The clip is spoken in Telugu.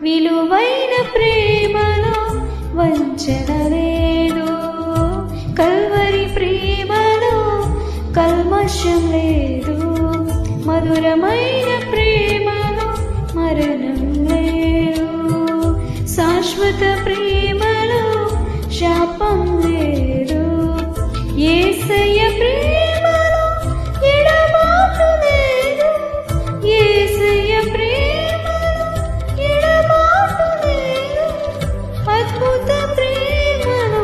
విలువైన ప్రేమలో వంచన లేదు, కల్వరి ప్రేమలో కల్మషం లేదు, మధురమైన ప్రేమలో మరణం లేదు, శాశ్వత ప్రేమలో శాపం లేదు, యేసయ్య ప్రేమలో ఎడబాటు లేదు, యేసయ్య ప్రేమలో ఎడబాటు లేదు, అద్భుత ప్రేమలో